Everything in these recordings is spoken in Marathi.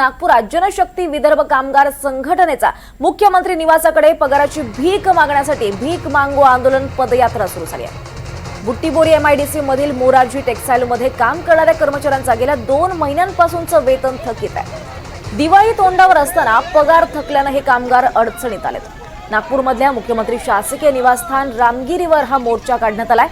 नागपुरात जनशक्ती विदर्भ कामगार संघटनेचा मुख्यमंत्री निवासाकडे पगाराची भीक मागण्यासाठी भीक मांगो आंदोलन पदयात्रा सुरू झाली आहे। बुट्टीबोरी एमआयडीसी मधील मोरारजी टेक्सटाईल मध्ये काम करणाऱ्या कर्मचाऱ्यांचा गेल्या 2 महिन्यांपासूनचं वेतन थकीत आहे। दिवाळी तोंडावर असताना पगार थकल्याने हे कामगार अडचणीत आलेत। नागपूरमधल्या मुख्यमंत्री शासकीय निवासस्थान रामगिरीवर हा मोर्चा काढण्यात आलाय।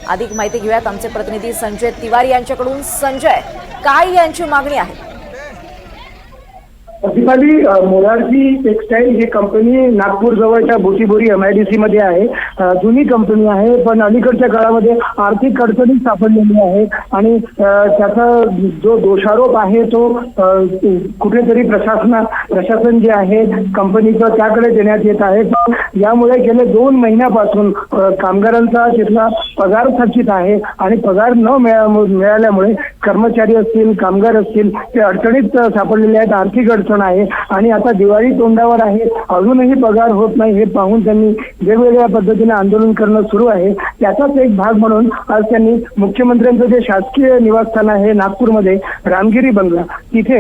अधिक माहिती घेऊयात आमचे प्रतिनिधी संजय तिवारी यांच्याकडून। संजय, काय यांची मागणी आहे? मोरारजी टेक्सटाईल ही कंपनी नागपूर जवळच्या बुटीबोरी एमआयडीसी मध्ये आहे। जुनी कंपनी आहे, पण अलीकडच्या काळामध्ये आर्थिक अडचणीत सापडलेली आहे आणि त्याचा जो दोषारोप आहे तो कुठेतरी प्रशासन जे आहे कंपनीचं त्याकडे देण्यात येत आहे। यामुळे गेले 2 महिन्यापासून कामगारांचा तिथला पगार थकीत आहे आणि पगार न मिळाल्यामुळे कर्मचारी असतील, कामगार असतील ते अडचणीत सापडलेले आहेत। आर्थिक अडचण आहे आणि आता दिवाळी तोंडावर आहे, अजूनही पगार होत नाही। हे पाहून त्यांनी वेगवेगळ्या पद्धतीने आंदोलन करणं सुरू आहे। त्याचाच एक भाग म्हणून आज त्यांनी मुख्यमंत्र्यांचं जे शासकीय निवासस्थान आहे नागपूरमध्ये रामगिरी बंगला तिथे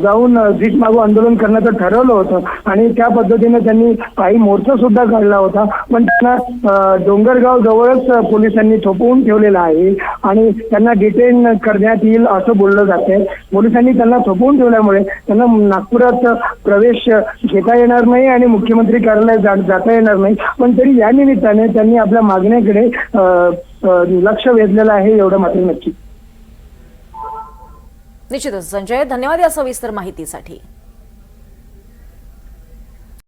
जाऊन भीक मागो आंदोलन करण्याचं ठरवलं होतं आणि त्या पद्धतीने त्यांनी काही मोर्चा सुद्धा काढला होता, पण त्यांना डोंगरगाव जवळच पोलिसांनी थोपवून ठेवलेलं आहे आणि त्यांना डिटेन करण्यात येईल असं बोललं जातंय। पोलिसांनी त्यांना थोपवून ठेवल्यामुळे त्यांना नागपुरात प्रवेश घेता येणार नाही आणि मुख्यमंत्री कार्यालयात जाता येणार नाही। पण तरी या निमित्ताने त्यांनी आपल्या मागण्याकडे लक्ष वेधलेलं आहे, एवढं मात्र नक्की। निश्चितच संजय, धन्यवाद या सविस्तर माहितीसाठी।